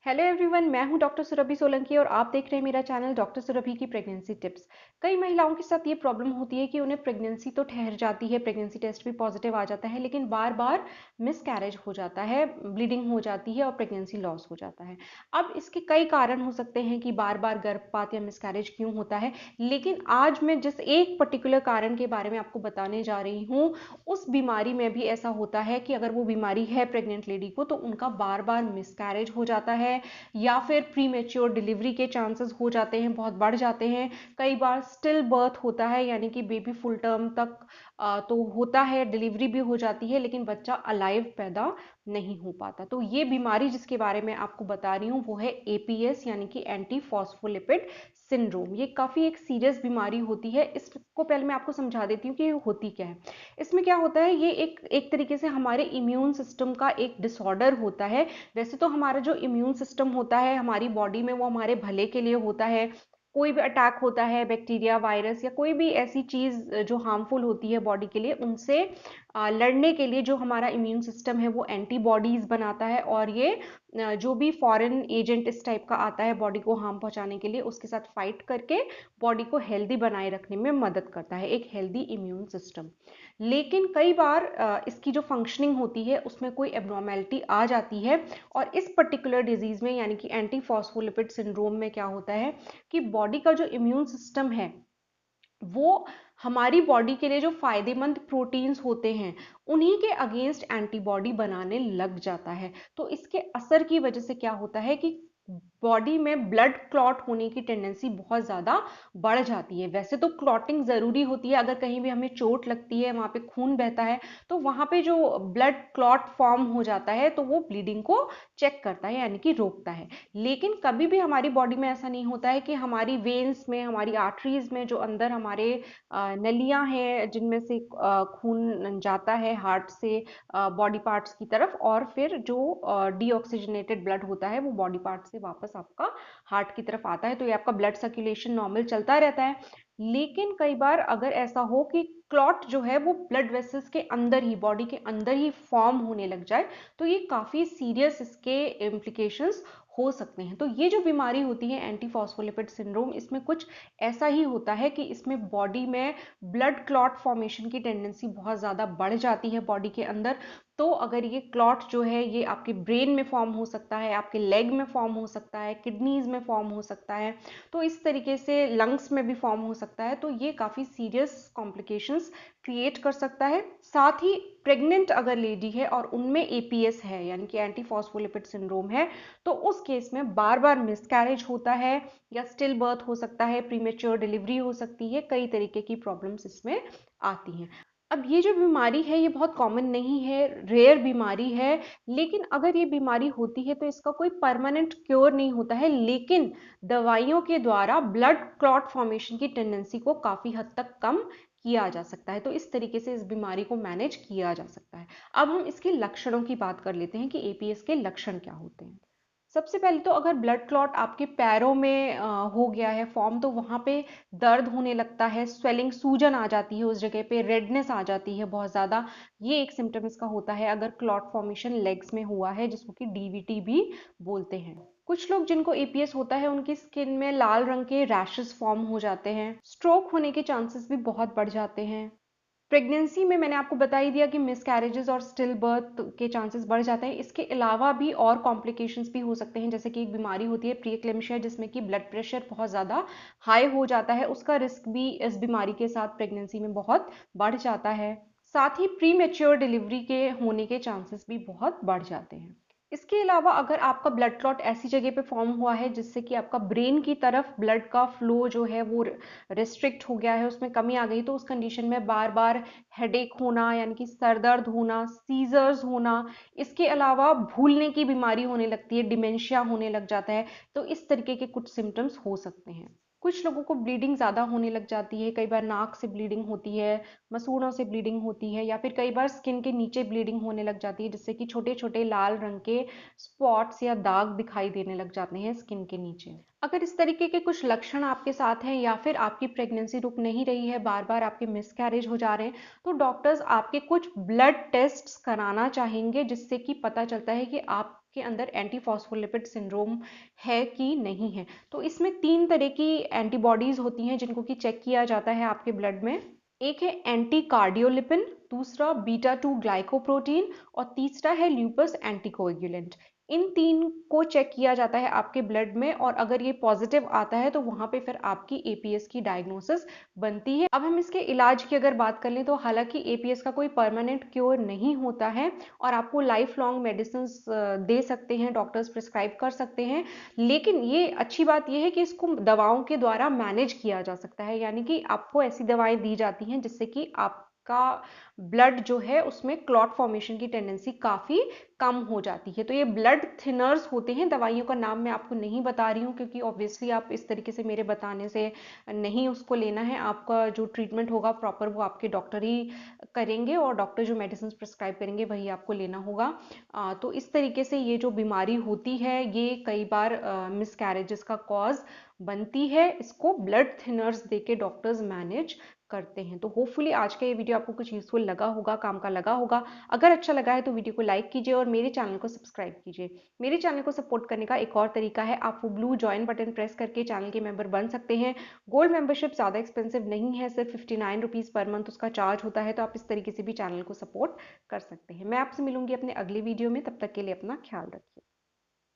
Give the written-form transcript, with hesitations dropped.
Hello everyone, मैं हूं doctor Surabhi Solanki और आप देख रहे हैं मेरा चैनल डॉक्टर सुरभि की प्रेगनेंसी टिप्स। कई महिलाओं के साथ ये प्रॉब्लम होती है कि उन्हें प्रेगनेंसी तो ठहर जाती है, प्रेगनेंसी टेस्ट भी पॉजिटिव आ जाता है, लेकिन बार बार मिसकैरेज हो जाता है, ब्लीडिंग हो जाती है और प्रेगनेंसी लॉस हो जाता है। अब इसके कई कारण हो सकते हैं कि बार बार गर्भपात या मिसकैरेज क्यों होता है, लेकिन आज मैं जिस एक पर्टिकुलर कारण के बारे में आपको बताने जा रही हूँ, उस बीमारी में भी ऐसा होता है कि अगर वो बीमारी है प्रेग्नेंट लेडी को, तो उनका बार बार मिसकैरेज हो जाता है या फिर प्री मेच्योर डिलीवरी के चांसेस हो जाते हैं, बहुत बढ़ जाते हैं। कई बार स्टिल बर्थ होता है, यानी कि बेबी फुल टर्म तक तो होता है, डिलीवरी भी हो जाती है, लेकिन बच्चा अलाइव पैदा नहीं हो पाता। तो ये बीमारी जिसके बारे में आपको बता रही हूँ वो है एपीएस, यानी कि एंटी फॉस्फोलिपिड सिंड्रोम। ये काफ़ी एक सीरियस बीमारी होती है। इसको पहले मैं आपको समझा देती हूँ कि ये होती क्या है। इसमें क्या होता है, ये एक एक तरीके से हमारे इम्यून सिस्टम का एक डिसऑर्डर होता है। वैसे तो हमारा जो इम्यून सिस्टम होता है हमारी बॉडी में, वो हमारे भले के लिए होता है। कोई भी अटैक होता है, बैक्टीरिया, वायरस या कोई भी ऐसी चीज जो हार्मफुल होती है बॉडी के लिए, उनसे लड़ने के लिए जो हमारा इम्यून सिस्टम है वो एंटीबॉडीज बनाता है, और ये जो भी फॉरेन एजेंट इस टाइप का आता है बॉडी को हार्म पहुंचाने के लिए, उसके साथ फाइट करके बॉडी को हेल्दी बनाए रखने में मदद करता है, एक हेल्दी इम्यून सिस्टम। लेकिन कई बार इसकी जो फंक्शनिंग होती है उसमें कोई एब्नॉर्मेलिटी आ जाती है, और इस पर्टिकुलर डिजीज में यानी कि एंटी फॉस्फोलिपिड सिंड्रोम में क्या होता है कि बॉडी का जो इम्यून सिस्टम है वो हमारी बॉडी के लिए जो फायदेमंद प्रोटीन्स होते हैं उन्हीं के अगेंस्ट एंटीबॉडी बनाने लग जाता है। तो इसके असर की वजह से क्या होता है कि बॉडी में ब्लड क्लॉट होने की टेंडेंसी बहुत ज़्यादा बढ़ जाती है। वैसे तो क्लॉटिंग ज़रूरी होती है, अगर कहीं भी हमें चोट लगती है, वहाँ पे खून बहता है, तो वहाँ पे जो ब्लड क्लॉट फॉर्म हो जाता है तो वो ब्लीडिंग को चेक करता है, यानी कि रोकता है। लेकिन कभी भी हमारी बॉडी में ऐसा नहीं होता है कि हमारी वेन्स में, हमारी आर्टरीज में, जो अंदर हमारे नलियां हैं जिनमें से खून जाता है हार्ट से बॉडी पार्ट्स की तरफ, और फिर जो डीऑक्सीजनेटेड ब्लड होता है वो बॉडी पार्ट से वापस आपका हार्ट की तरफ आता है, तो ये आपका ब्लड सर्कुलेशन नॉर्मल चलता रहता है। लेकिन कई बार अगर ऐसा हो कि क्लॉट जो है वो ब्लड वेसल्स के अंदर ही, बॉडी के अंदर ही फॉर्म होने लग जाए, तो ये काफ़ी सीरियस इसके इम्प्लीकेशंस हो सकते हैं। तो ये जो बीमारी होती है एंटी फॉस्फोलिपिड सिंड्रोम, इसमें कुछ ऐसा ही होता है कि इसमें बॉडी में ब्लड क्लॉट फॉर्मेशन की टेंडेंसी बहुत ज़्यादा बढ़ जाती है बॉडी के अंदर। तो अगर ये क्लॉट जो है ये आपके ब्रेन में फॉर्म हो सकता है, आपके लेग में फॉर्म हो सकता है, किडनीज में फॉर्म हो सकता है, तो इस तरीके से लंग्स में भी फॉर्म हो सकता है। तो ये काफ़ी सीरियस कॉम्प्लिकेशंस क्रिएट कर सकता है। साथ ही प्रेग्नेंट अगर लेडी है और उनमें एपीएस है, यानी कि एंटी फॉस्फोलिपिड सिंड्रोम है, तो उस केस में बार बार मिसकैरेज होता है, या स्टिल बर्थ हो सकता है, प्रीमेच्योर डिलीवरी हो सकती है, कई तरीके की प्रॉब्लम्स इसमें आती हैं। अब ये जो बीमारी है ये बहुत कॉमन नहीं है, रेयर बीमारी है। लेकिन अगर ये बीमारी होती है तो इसका कोई परमानेंट क्योर नहीं होता है, लेकिन दवाइयों के द्वारा ब्लड क्लॉट फॉर्मेशन की टेंडेंसी को काफ़ी हद तक कम किया जा सकता है। तो इस तरीके से इस बीमारी को मैनेज किया जा सकता है। अब हम इसके लक्षणों की बात कर लेते हैं कि एपीएस के लक्षण क्या होते हैं। सबसे पहले तो अगर ब्लड क्लॉट आपके पैरों में हो गया है फॉर्म, तो वहाँ पे दर्द होने लगता है, स्वेलिंग, सूजन आ जाती है, उस जगह पे रेडनेस आ जाती है बहुत ज़्यादा। ये एक सिम्टम इसका होता है अगर क्लॉट फॉर्मेशन लेग्स में हुआ है, जिसको कि डीवीटी भी बोलते हैं। कुछ लोग जिनको एपीएस होता है उनकी स्किन में लाल रंग के रैशेस फॉर्म हो जाते हैं, स्ट्रोक होने के चांसेस भी बहुत बढ़ जाते हैं। प्रेगनेंसी में मैंने आपको बता ही दिया कि मिसकैरेजेस और स्टिल बर्थ के चांसेस बढ़ जाते हैं। इसके अलावा भी और कॉम्प्लिकेशंस भी हो सकते हैं, जैसे कि एक बीमारी होती है प्री-एक्लेम्शिया, जिसमें कि ब्लड प्रेशर बहुत ज़्यादा हाई हो जाता है, उसका रिस्क भी इस बीमारी के साथ प्रेगनेंसी में बहुत बढ़ जाता है। साथ ही प्री मेच्योर डिलीवरी के होने के चांसेस भी बहुत बढ़ जाते हैं। इसके अलावा अगर आपका ब्लड क्लॉट ऐसी जगह पे फॉर्म हुआ है जिससे कि आपका ब्रेन की तरफ ब्लड का फ्लो जो है वो रिस्ट्रिक्ट हो गया है, उसमें कमी आ गई, तो उस कंडीशन में बार बार हेडेक होना, यानी कि सर दर्द होना, सीजर्स होना, इसके अलावा भूलने की बीमारी होने लगती है, डिमेंशिया होने लग जाता है। तो इस तरीके के कुछ सिम्टम्स हो सकते हैं। कुछ लोगों को ब्लीडिंग ज़्यादा होने लग जाती है, कई बार नाक से ब्लीडिंग होती है, मसूड़ों से ब्लीडिंग होती है, या फिर कई बार स्किन के नीचे ब्लीडिंग होने लग जाती है, जिससे कि छोटे छोटे लाल रंग के स्पॉट्स या दाग दिखाई देने लग जाते हैं स्किन के नीचे। अगर इस तरीके के कुछ लक्षण आपके साथ हैं, या फिर आपकी प्रेगनेंसी रुक नहीं रही है, बार बार आपके मिसकैरेज हो जा रहे हैं, तो डॉक्टर्स आपके कुछ ब्लड टेस्ट्स कराना चाहेंगे, जिससे कि पता चलता है कि आप के अंदर एंटी फॉस्फोलिपिड सिंड्रोम है कि नहीं है। तो इसमें 3 तरह की एंटीबॉडीज़ होती हैं जिनको कि चेक किया जाता है आपके ब्लड में। एक है एंटी कार्डियोलिपिन, दूसरा बीटा 2 ग्लाइकोप्रोटीन और तीसरा है ल्यूपस एंटीकोएगुलेंट। इन 3 को चेक किया जाता है आपके ब्लड में और अगर ये पॉजिटिव आता है तो वहाँ पे फिर आपकी एपीएस की डायग्नोसिस बनती है। अब हम इसके इलाज की अगर बात कर लें तो हालांकि एपीएस का कोई परमानेंट क्योर नहीं होता है और आपको लाइफ लॉन्ग मेडिसिन दे सकते हैं, डॉक्टर्स प्रिस्क्राइब कर सकते हैं, लेकिन ये अच्छी बात ये है कि इसको दवाओं के द्वारा मैनेज किया जा सकता है, यानी कि आपको ऐसी दवाएं दी जाती हैं जिससे कि आपका ब्लड जो है उसमें क्लॉट फॉर्मेशन की टेंडेंसी काफ़ी कम हो जाती है। तो ये ब्लड थिनर्स होते हैं, दवाइयों का नाम मैं आपको नहीं बता रही हूँ क्योंकि ऑब्वियसली आप इस तरीके से मेरे बताने से नहीं उसको लेना है। आपका जो ट्रीटमेंट होगा प्रॉपर वो आपके डॉक्टर ही करेंगे और डॉक्टर जो मेडिसिन प्रिस्क्राइब करेंगे वही आपको लेना होगा। तो इस तरीके से ये जो बीमारी होती है ये कई बार मिसकैरेजेस का कॉज बनती है। इसको ब्लड थिनर्स देके डॉक्टर्स मैनेज करते हैं। तो होपफुली आज का ये वीडियो आपको कुछ यूजफुल लगा होगा, काम का लगा होगा। अगर अच्छा लगा है तो वीडियो को लाइक कीजिए और मेरे चैनल को सब्सक्राइब कीजिए। मेरे चैनल को सपोर्ट करने का एक और तरीका है, आप वो ब्लू ज्वाइन बटन प्रेस करके चैनल के मेंबर बन सकते हैं। गोल्ड मेंबरशिप ज़्यादा एक्सपेंसिव नहीं है, सिर्फ 59 रुपीज़ पर मंथ उसका चार्ज होता है, तो आप इस तरीके से भी चैनल को सपोर्ट कर सकते हैं। मैं आपसे मिलूंगी अपने अगले वीडियो में, तब तक के लिए अपना ख्याल रखिए।